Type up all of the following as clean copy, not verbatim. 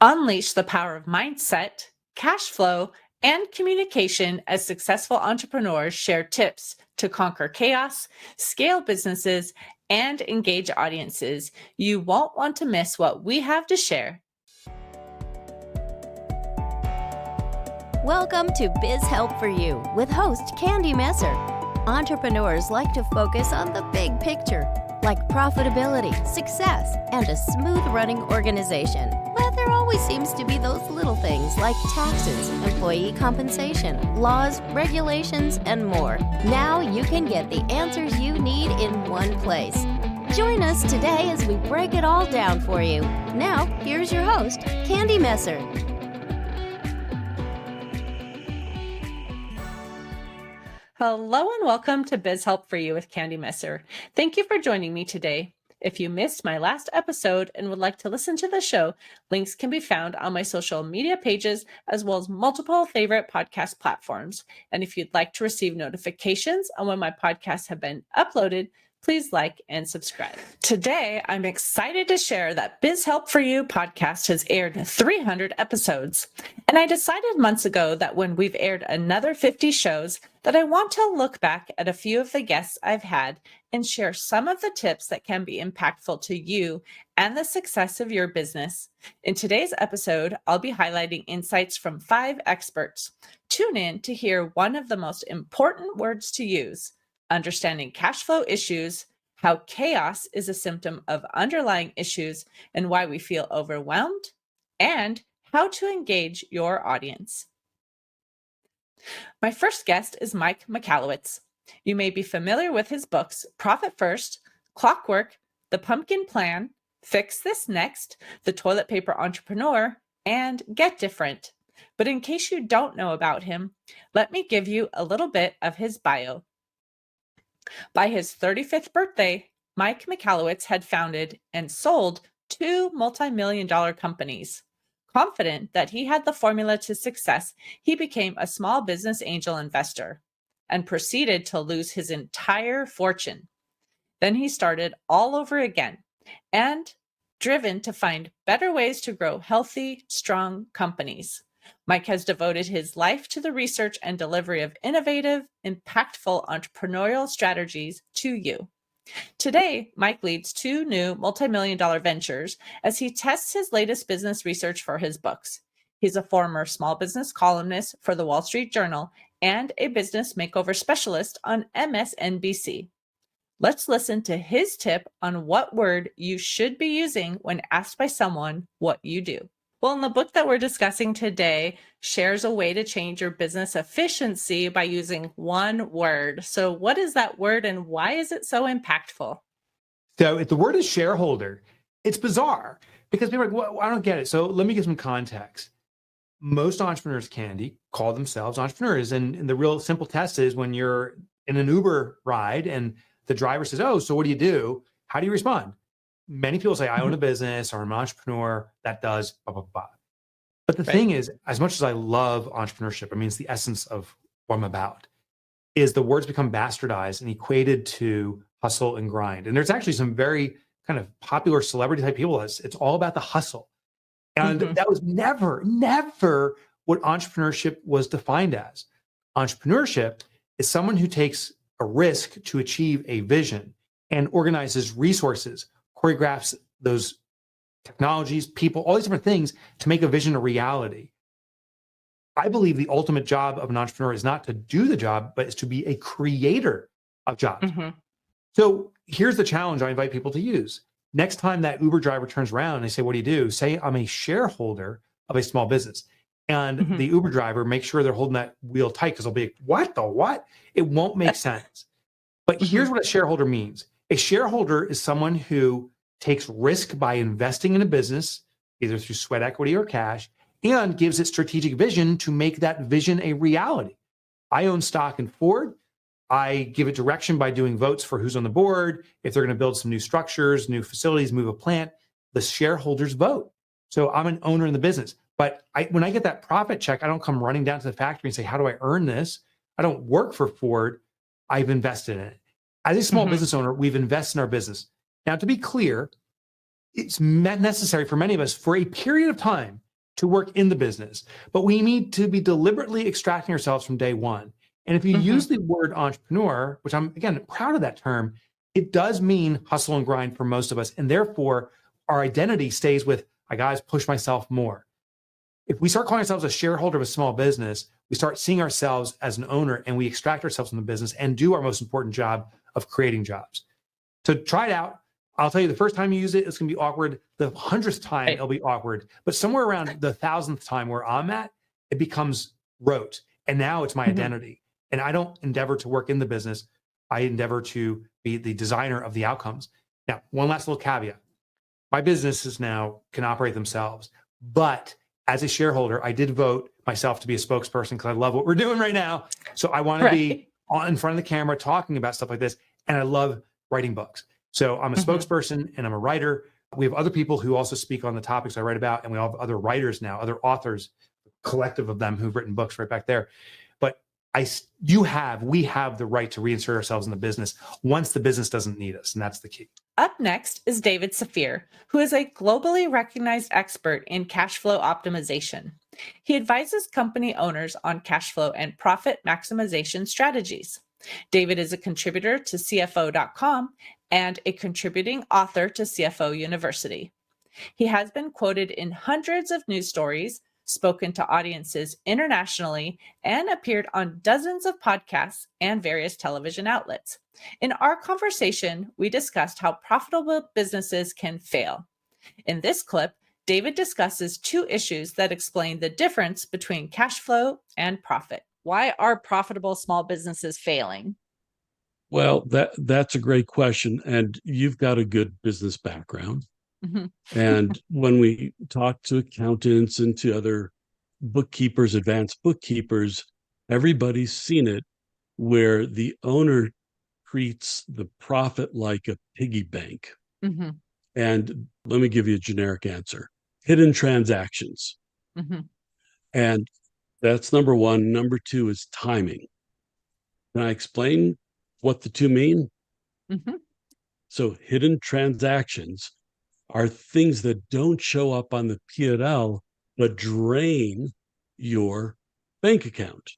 Unleash the power of mindset, cash flow, and communication as successful entrepreneurs share tips to conquer chaos, scale businesses, and engage audiences. You won't want to miss what we have to share. Welcome to Biz Help for You with host Candy Messer. Entrepreneurs like to focus on the big picture, like profitability, success, and a smooth-running organization. But there always seems to be those little things like taxes, employee compensation, laws, regulations, and more. Now you can get the answers you need in one place. Join us today as we break it all down for you. Now, here's your host, Candy Messer. Hello and welcome to Biz Help for You with Candy Messer. Thank you for joining me today. If you missed my last episode and would like to listen to the show, links can be found on my social media pages as well as multiple favorite podcast platforms. And if you'd like to receive notifications on when my podcasts have been uploaded, please like and subscribe. Today, I'm excited to share that Biz Help for You podcast has aired 300 episodes. And I decided months ago that when we've aired another 50 shows, that I want to look back at a few of the guests I've had and share some of the tips that can be impactful to you and the success of your business. In today's episode, I'll be highlighting insights from 5 experts. Tune in to hear one of the most important words to use: understanding cash flow issues, how chaos is a symptom of underlying issues and why we feel overwhelmed, and how to engage your audience. My first guest is Mike Michalowicz. You may be familiar with his books, Profit First, Clockwork, The Pumpkin Plan, Fix This Next, The Toilet Paper Entrepreneur, and Get Different. But in case you don't know about him, let me give you a little bit of his bio. By his 35th birthday, Mike Michalowicz had founded and sold 2 multi-million-dollar companies. Confident that he had the formula to success, he became a small business angel investor and proceeded to lose his entire fortune. Then he started all over again and driven to find better ways to grow healthy, strong companies. Mike has devoted his life to the research and delivery of innovative, impactful entrepreneurial strategies to you. Today, Mike leads 2 new multi-million-dollar ventures as he tests his latest business research for his books. He's a former small business columnist for the Wall Street Journal and a business makeover specialist on MSNBC. Let's listen to his tip on what word you should be using when asked by someone what you do. Well, in the book that we're discussing today shares a way to change your business efficiency by using one word. So what is that word and why is it so impactful? So if the word is shareholder, it's bizarre because people are like, well, I don't get it. So let me give some context. Most entrepreneurs, Candy, call themselves entrepreneurs. And the real simple test is when you're in an Uber ride and the driver says, oh, so what do you do? How do you respond? Many people say, I own a business or I'm an entrepreneur that does blah, blah, blah. But the thing is, as much as I love entrepreneurship, I mean, it's the essence of what I'm about, is the words become bastardized and equated to hustle and grind. And there's actually some very kind of popular celebrity type people. It's all about the hustle. And that was never what entrepreneurship was defined as. Entrepreneurship is someone who takes a risk to achieve a vision and organizes resources, choreographs those technologies, people, all these different things to make a vision a reality. I believe the ultimate job of an entrepreneur is not to do the job, but is to be a creator of jobs. So here's the challenge I invite people to use. Next time that Uber driver turns around and they say, what do you do? Say, I'm a shareholder of a small business. And the Uber driver, make sure they're holding that wheel tight because they'll be like, what the what? It won't make sense. But here's what a shareholder means. A shareholder is someone who takes risk by investing in a business, either through sweat equity or cash, and gives it strategic vision to make that vision a reality. I own stock in Ford. I give it direction by doing votes for who's on the board. If they're going to build some new structures, new facilities, move a plant, the shareholders vote. So I'm an owner in the business. But when I get that profit check, I don't come running down to the factory and say, how do I earn this? I don't work for Ford. I've invested in it. As a small business owner, we've invested in our business. Now, to be clear, it's necessary for many of us for a period of time to work in the business, but we need to be deliberately extracting ourselves from day one. And if you use the word entrepreneur, which I'm, again, proud of that term, it does mean hustle and grind for most of us. And therefore, our identity stays with, I gotta push myself more. If we start calling ourselves a shareholder of a small business, we start seeing ourselves as an owner and we extract ourselves from the business and do our most important job of creating jobs. So try it out. I'll tell you, the first time you use it, it's going to be awkward. The 100th time, it'll be awkward. But somewhere around the 1,000th time where I'm at, it becomes rote. And now it's my identity. And I don't endeavor to work in the business. I endeavor to be the designer of the outcomes. Now, one last little caveat. My businesses now can operate themselves. But as a shareholder, I did vote myself to be a spokesperson because I love what we're doing right now. So I want to be in front of the camera talking about stuff like this. And I love writing books. So I'm a spokesperson and I'm a writer. We have other people who also speak on the topics I write about. And we all have other writers now, other authors, collective of them who've written books right back there. But we have the right to reinsert ourselves in the business once the business doesn't need us. And that's the key. Up next is David Safir, who is a globally recognized expert in cash flow optimization. He advises company owners on cash flow and profit maximization strategies. David is a contributor to CFO.com and a contributing author to CFO University. He has been quoted in hundreds of news stories, spoken to audiences internationally, and appeared on dozens of podcasts and various television outlets. In our conversation, we discussed how profitable businesses can fail. In this clip, David discusses two issues that explain the difference between cash flow and profit. Why are profitable small businesses failing? Well, that's a great question. And you've got a good business background. And when we talk to accountants and to other bookkeepers, advanced bookkeepers, everybody's seen it where the owner treats the profit like a piggy bank. And let me give you a generic answer: hidden transactions. And that's number one. Number two is timing. Can I explain what the two mean? So hidden transactions are things that don't show up on the P&L, but drain your bank account.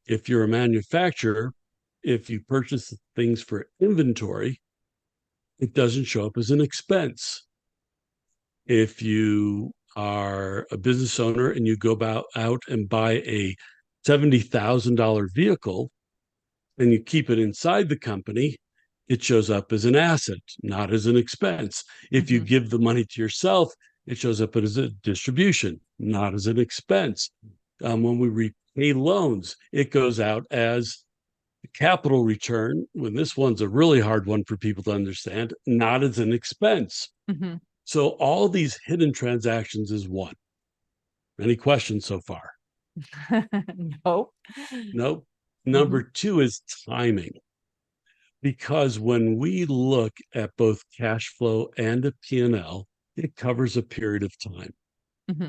If you're a manufacturer, if you purchase things for inventory, it doesn't show up as an expense. If you are a business owner and you go out and buy a $70,000 vehicle and you keep it inside the company, it shows up as an asset, not as an expense. If you give the money to yourself, it shows up as a distribution, not as an expense. When we repay loans, it goes out as a capital return. When this one's a really hard one for people to understand, not as an expense. So all these hidden transactions is one. Any questions so far? Nope. Nope. Number two is timing. Because when we look at both cash flow and a P&L, it covers a period of time.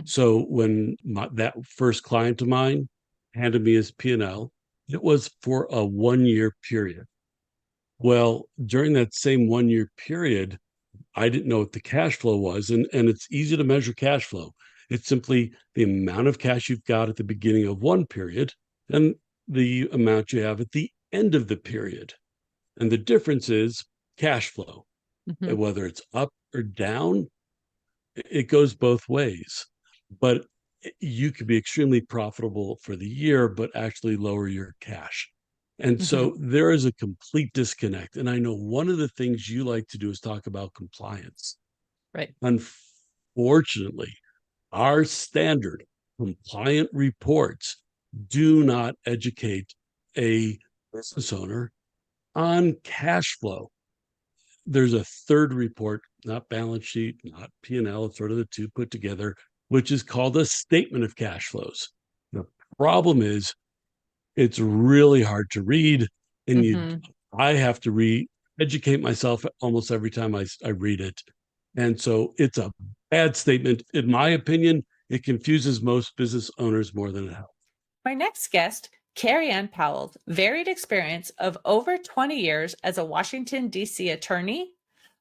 So when that first client of mine handed me his P&L, it was for a 1-year period. Well, during that same 1-year period, I didn't know what the cash flow was. And it's easy to measure cash flow. It's simply the amount of cash you've got at the beginning of one period and the amount you have at the end of the period. And the difference is cash flow. And whether it's up or down, it goes both ways. But you could be extremely profitable for the year, but actually lower your cash. And so there is a complete disconnect. And I know one of the things you like to do is talk about compliance. Right. Unfortunately, our standard compliant reports do not educate a business owner on cash flow. There's a third report, not balance sheet, not P&L, it's sort of the two put together, which is called a statement of cash flows. The problem is it's really hard to read, and I have to re-educate myself almost every time I read it. And so it's a bad statement. In my opinion, it confuses most business owners more than it helps. My next guest, Carrie Ann Powell, varied experience of over 20 years as a Washington, D.C. attorney,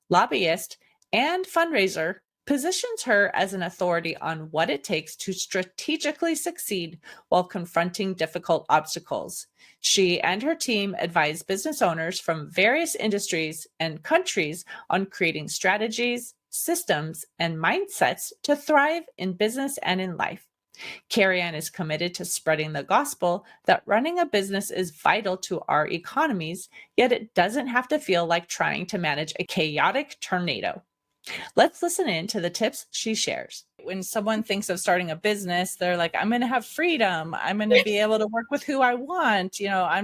lobbyist, and fundraiser, positions her as an authority on what it takes to strategically succeed while confronting difficult obstacles. She and her team advise business owners from various industries and countries on creating strategies, systems, and mindsets to thrive in business and in life. Carrie Ann is committed to spreading the gospel that running a business is vital to our economies, yet it doesn't have to feel like trying to manage a chaotic tornado. Let's listen in to the tips she shares. When someone thinks of starting a business, they're like, I'm going to have freedom. I'm going to be able to work with who I want. I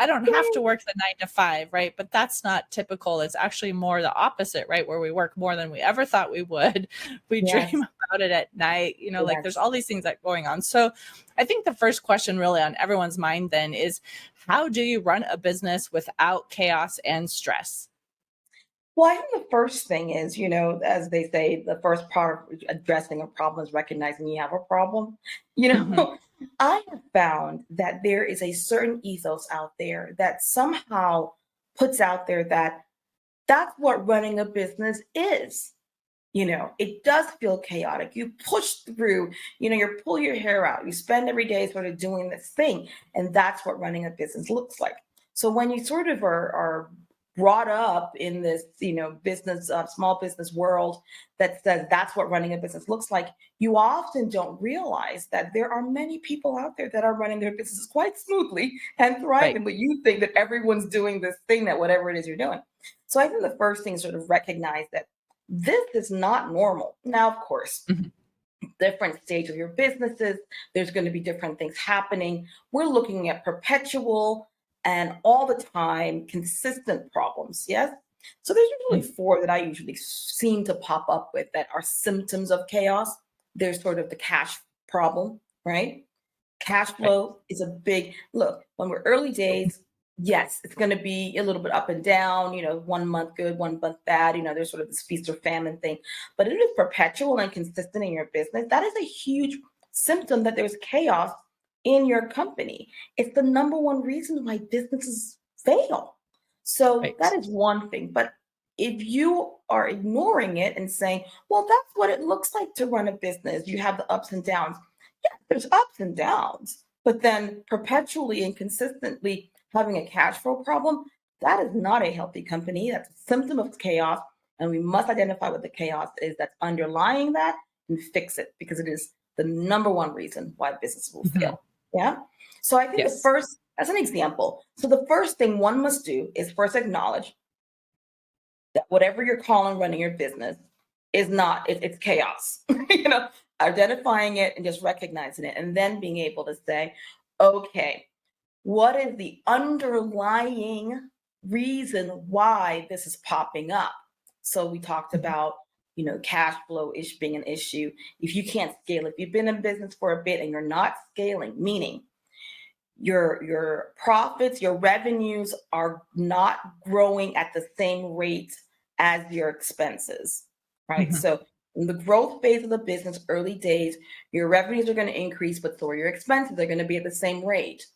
don't have to work the 9 to 5, right? But that's not typical. It's actually more the opposite, right? Where we work more than we ever thought we would. We Yes. dream about it at night, like Yes. there's all these things that going on. So I think the first question really on everyone's mind then is, how do you run a business without chaos and stress? Well, I think the first thing is, as they say, the first part of addressing a problem is recognizing you have a problem. Mhm. I have found that there is a certain ethos out there that somehow puts out there that that's what running a business is. It does feel chaotic. You push through, you pull your hair out, you spend every day sort of doing this thing. And that's what running a business looks like. So when you sort of are brought up in this, business, small business world that says that's what running a business looks like, you often don't realize that there are many people out there that are running their businesses quite smoothly and thriving, but you think that everyone's doing this thing, that whatever it is you're doing. So I think the first thing is sort of recognize that this is not normal. Now, of course, Mhm. different stage of your businesses, there's going to be different things happening. We're looking at perpetual and all the time consistent problems. Yes. So there's usually four that I usually seem to pop up with that are symptoms of chaos. There's sort of the cash problem, right? Cash Right. flow is a big look. When we're early days, yes, it's going to be a little bit up and down, 1 month good, 1 month bad, there's sort of this feast or famine thing, but it is perpetual and consistent in your business. That is a huge symptom that there's chaos in your company. It's the number one reason why businesses fail. So Right. that is one thing. But if you are ignoring it and saying, well, that's what it looks like to run a business, you have the ups and downs. Yeah, there's ups and downs, but then perpetually and consistently having a cash flow problem, that is not a healthy company. That's a symptom of chaos. And we must identify what the chaos is that's underlying that and fix it, because it is the number one reason why businesses will Mhm. fail. Yeah. So I think the Yes. first, as an example, so the first thing one must do is first acknowledge that whatever you're calling running your business is not, it's chaos. Identifying it and just recognizing it, and then being able to say, okay, what is the underlying reason why this is popping up? So we talked Mhm. about, cash flow being an issue. If you can't scale, if you've been in business for a bit and you're not scaling, meaning your profits, your revenues are not growing at the same rate as your expenses, right? Mhm. So in the growth phase of the business, early days, your revenues are going to increase, but so are your expenses. They're going to be at the same rate.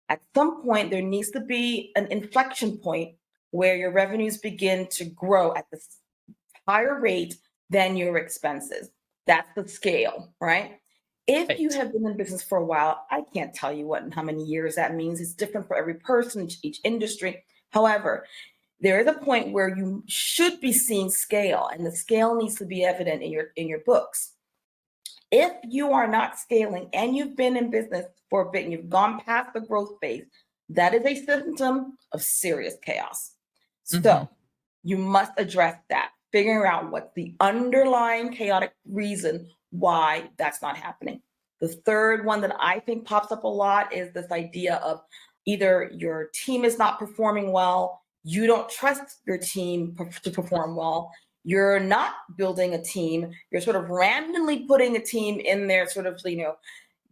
At some point, there needs to be an inflection point where your revenues begin to grow at the higher rate than your expenses. That's the scale, right? If you Right. have been in business for a while, I can't tell you what and how many years that means. It's different for every person, each industry. However, there is a point where you should be seeing scale, and the scale needs to be evident in your books. If you are not scaling and you've been in business for a bit and you've gone past the growth phase, that is a symptom of serious chaos. Mhm. So you must address that, figuring out what's the underlying chaotic reason why that's not happening. The third one that I think pops up a lot is this idea of either your team is not performing well, you don't trust your team to perform well, you're not building a team, you're sort of randomly putting a team in there, sort of,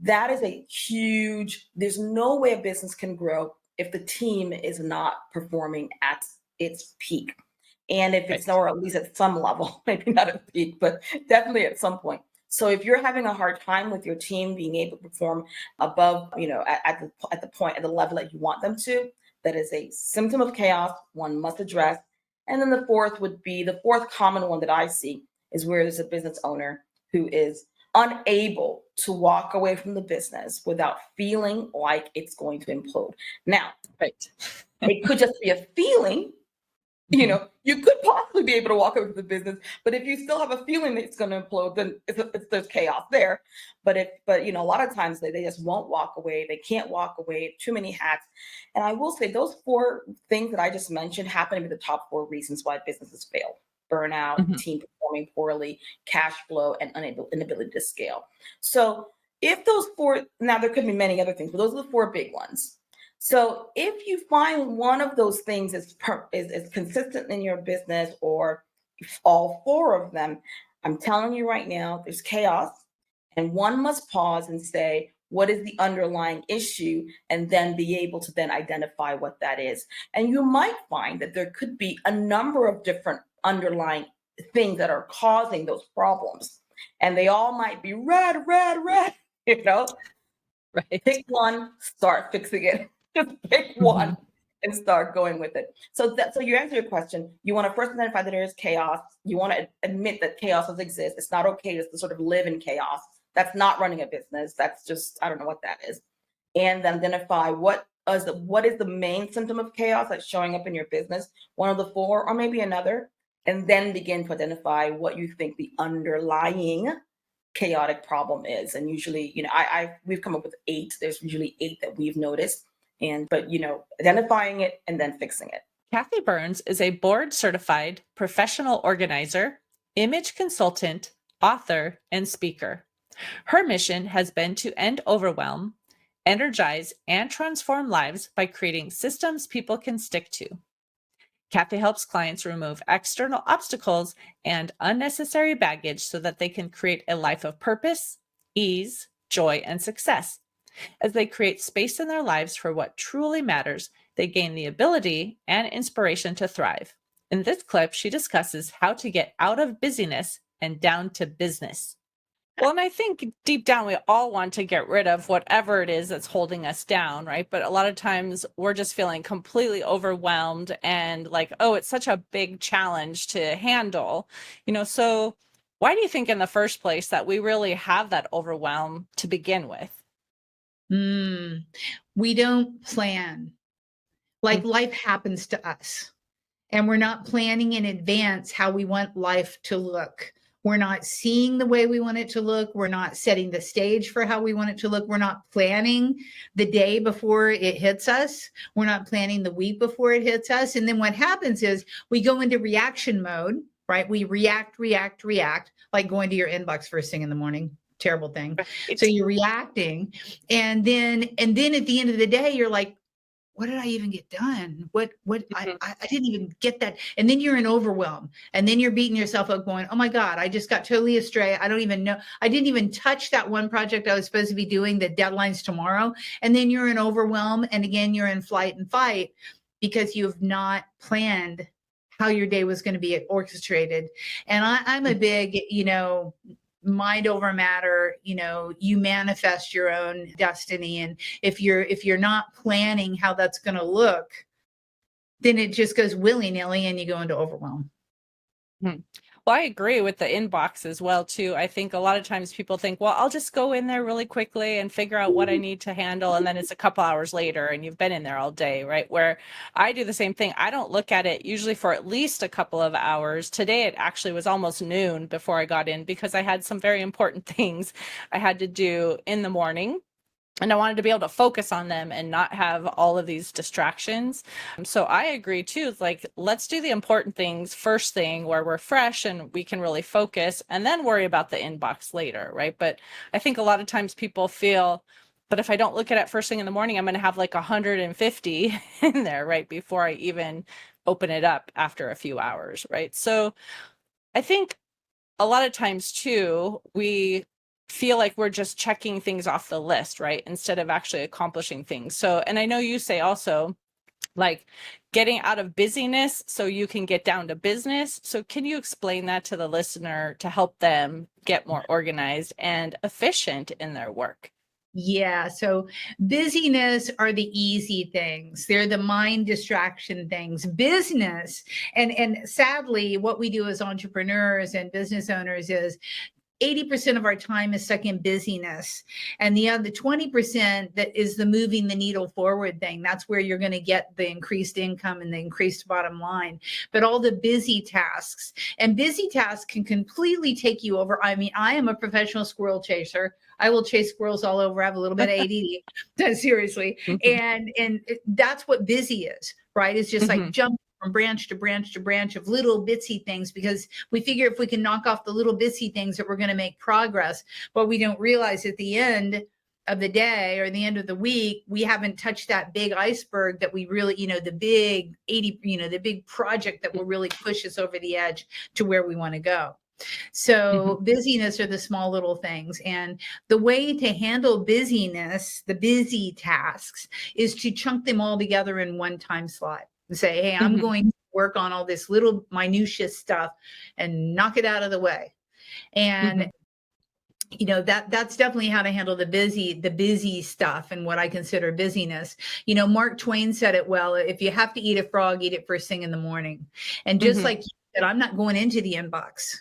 that is a huge, there's no way a business can grow if the team is not performing at its peak. And if it's, Right. or at least at some level, maybe not at peak, but definitely at some point. So if you're having a hard time with your team being able to perform above, at the point, at the level that you want them to, that is a symptom of chaos one must address. And then the fourth would be the fourth common one that I see is where there's a business owner who is unable to walk away from the business without feeling like it's going to implode. Now, Right. it could just be a feeling. You could possibly be able to walk away from the business, but if you still have a feeling that it's going to implode, then there's chaos there. But a lot of times they just won't walk away. They can't walk away. Too many hats. And I will say those 4 things that I just mentioned happen to be the top 4 reasons why businesses fail: burnout, team performing poorly, cash flow, and inability to scale. So if those 4, now there could be many other things, but those are the 4 big ones. So if you find one of those things is consistent in your business, or all 4 of them, I'm telling you right now, there's chaos, and one must pause and say, what is the underlying issue? And then be able to then identify what that is. And you might find that there could be a number of different underlying things that are causing those problems. And they all might be red, Right. Pick one, start fixing it. Just pick one and start going with it. So you answer your question. You want to first identify that there is chaos. You want to admit that chaos does exist. It's not okay just to sort of live in chaos. That's not running a business. That's just, I don't know what that is. And then identify what is the main symptom of chaos that's showing up in your business, one of the 4 or maybe another, and then begin to identify what you think the underlying chaotic problem is. And usually, we've come up with 8. There's usually 8 that we've noticed. But identifying it and then fixing it. Kathy Burns is a board-certified professional organizer, image consultant, author, and speaker. Her mission has been to end overwhelm, energize, and transform lives by creating systems people can stick to. Kathy helps clients remove external obstacles and unnecessary baggage so that they can create a life of purpose, ease, joy, and success. As they create space in their lives for what truly matters, they gain the ability and inspiration to thrive. In this clip, she discusses how to get out of busyness and down to business. Well, and I think deep down, we all want to get rid of whatever it is that's holding us down, right? But a lot of times we're just feeling completely overwhelmed and like, oh, it's such a big challenge to handle, so why do you think in the first place that we really have that overwhelm to begin with? We don't plan. Like life happens to us, and we're not planning in advance how we want life to look. We're not seeing the way we want it to look. We're not setting the stage for how we want it to look. We're not planning the day before it hits us. We're not planning the week before it hits us. And then what happens is we go into reaction mode, right? We react, like going to your inbox first thing in the morning. Terrible thing. Right. So you're reacting. And then at the end of the day, you're like, what did I even get done? I didn't even get that. And then you're in overwhelm, and then you're beating yourself up going, oh my God, I just got totally astray. I don't even know. I didn't even touch that one project I was supposed to be doing. The deadline's tomorrow. And then you're in overwhelm. And again, you're in flight and fight because you have not planned how your day was going to be orchestrated. And I'm a big, mind over matter, you manifest your own destiny. And if you're not planning how that's going to look, then it just goes willy-nilly and you go into overwhelm. Well, I agree with the inbox as well, too. I think a lot of times people think, well, I'll just go in there really quickly and figure out what I need to handle. And then it's a couple hours later and you've been in there all day, right? Where I do the same thing. I don't look at it usually for at least a couple of hours. Today, it actually was almost noon before I got in because I had some very important things I had to do in the morning. And I wanted to be able to focus on them and not have all of these distractions. So I agree too. It's like, let's do the important things first thing where we're fresh and we can really focus and then worry about the inbox later, right? But I think a lot of times people feel, but if I don't look at it first thing in the morning, I'm going to have like 150 in there, right? Before I even open it up after a few hours, right? So I think a lot of times too, we feel like we're just checking things off the list, right? Instead of actually accomplishing things. So, and I know you say also like getting out of busyness so you can get down to business. So can you explain that to the listener to help them get more organized and efficient in their work? Yeah. So busyness are the easy things. They're the mind distraction things. Business, and sadly, what we do as entrepreneurs and business owners is 80% of our time is stuck in busyness. And the other 20% that is the moving the needle forward thing. That's where you're going to get the increased income and the increased bottom line. But all the busy tasks, and busy tasks can completely take you over. I mean, I am a professional squirrel chaser. I will chase squirrels all over. I have a little bit of ADD, seriously. And that's what busy is, right? It's just like jumping from branch to branch to branch of little bitsy things, because we figure if we can knock off the little bitsy things that we're going to make progress. But we don't realize at the end of the day or the end of the week, we haven't touched that big iceberg that we really, the big the big project that will really push us over the edge to where we want to go. So busyness are the small little things. And the way to handle busyness, the busy tasks, is to chunk them all together in one time slot. Say, hey, I'm going to work on all this little minutiae stuff and knock it out of the way. And that's definitely how to handle the busy stuff and what I consider busyness. Mark Twain said it well: if you have to eat a frog, eat it first thing in the morning. And just like you said, I'm not going into the inbox,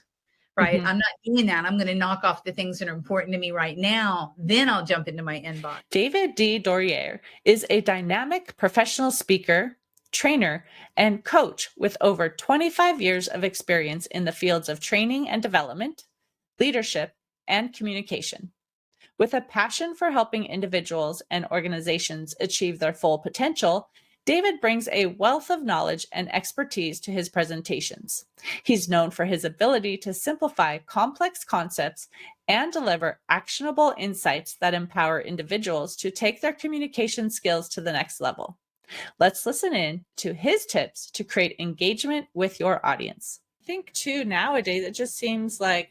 right? I'm not doing that. I'm going to knock off the things that are important to me right now. Then I'll jump into my inbox. David D. Dorrier is a dynamic professional speaker, trainer, and coach with over 25 years of experience in the fields of training and development, leadership, and communication. With a passion for helping individuals and organizations achieve their full potential, David brings a wealth of knowledge and expertise to his presentations. He's known for his ability to simplify complex concepts and deliver actionable insights that empower individuals to take their communication skills to the next level. Let's listen in to his tips to create engagement with your audience. I think too, nowadays, it just seems like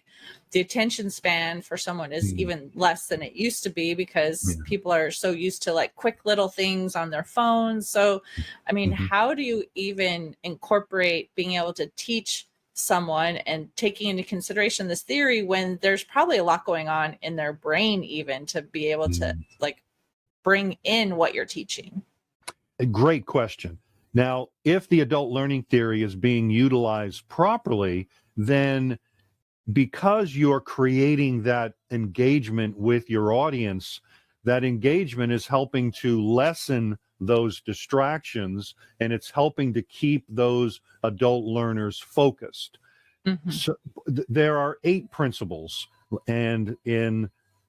the attention span for someone is even less than it used to be, because people are so used to like quick little things on their phones. So, I mean, how do you even incorporate being able to teach someone and taking into consideration this theory when there's probably a lot going on in their brain, even to be able to like bring in what you're teaching? A great question. Now, if the adult learning theory is being utilized properly, then because you're creating that engagement with your audience, that engagement is helping to lessen those distractions, and it's helping to keep those adult learners focused. So there are 8 principles, and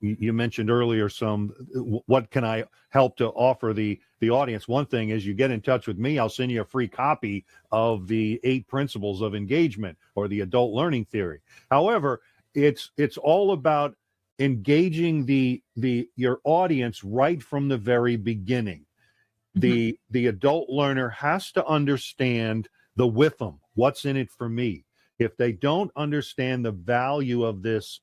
you mentioned earlier what can I help to offer the audience. One thing is, you get in touch with me, I'll send you a free copy of the 8 principles of engagement, or the adult learning theory. However, it's all about engaging your audience right from the very beginning. The adult learner has to understand the WIFM, what's in it for me. If they don't understand the value of this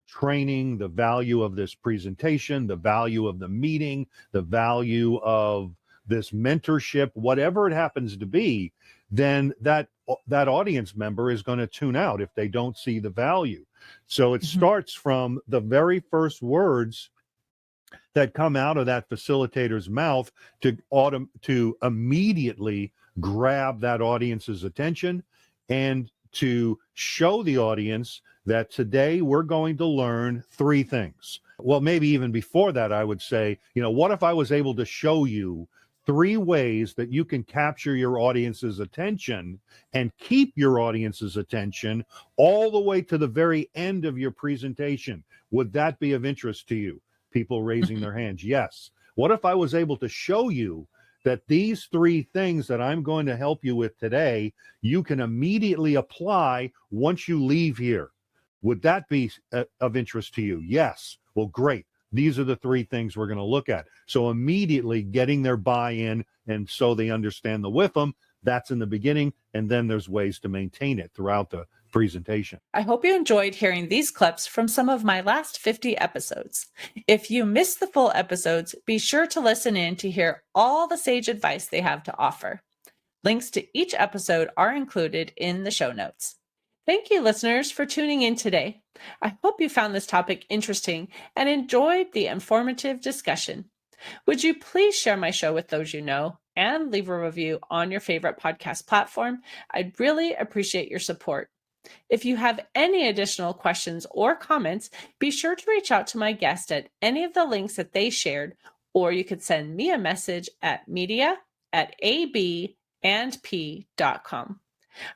training, the value of this presentation, the value of the meeting, the value of this mentorship, whatever it happens to be, then that audience member is going to tune out if they don't see the value. So it starts from the very first words that come out of that facilitator's mouth to immediately grab that audience's attention, and to show the audience that today we're going to learn 3 things. Well, maybe even before that, I would say, what if I was able to show you 3 ways that you can capture your audience's attention and keep your audience's attention all the way to the very end of your presentation? Would that be of interest to you? People raising their hands. Yes. What if I was able to show you that these 3 things that I'm going to help you with today, you can immediately apply once you leave here? Would that be of interest to you? Yes. Well, great. These are the 3 things we're going to look at. So immediately getting their buy-in, and so they understand the WIFM, that's in the beginning, and then there's ways to maintain it throughout the presentation. I hope you enjoyed hearing these clips from some of my last 50 episodes. If you missed the full episodes, be sure to listen in to hear all the sage advice they have to offer. Links to each episode are included in the show notes. Thank you, listeners, for tuning in today. I hope you found this topic interesting and enjoyed the informative discussion. Would you please share my show with those you know and leave a review on your favorite podcast platform? I'd really appreciate your support. If you have any additional questions or comments, be sure to reach out to my guest at any of the links that they shared, or you could send me a message at media@abandp.com.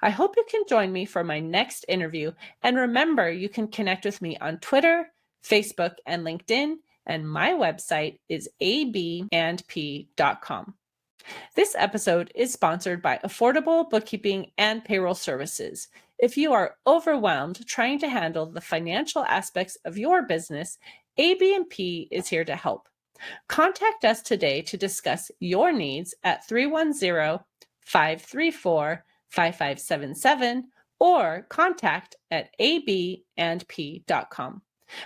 I hope you can join me for my next interview, and remember, you can connect with me on Twitter, Facebook, and LinkedIn, and my website is abandp.com. This episode is sponsored by Affordable Bookkeeping and Payroll Services. If you are overwhelmed trying to handle the financial aspects of your business, AB&P is here to help. Contact us today to discuss your needs at 310-534-5577 or contact@abandp.com.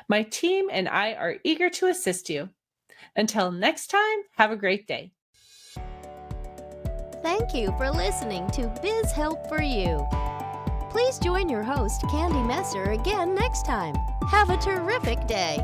My team and I are eager to assist you. Until next time, have a great day. Thank you for listening to Biz Help for You. Please join your host, Candy Messer, again next time. Have a terrific day.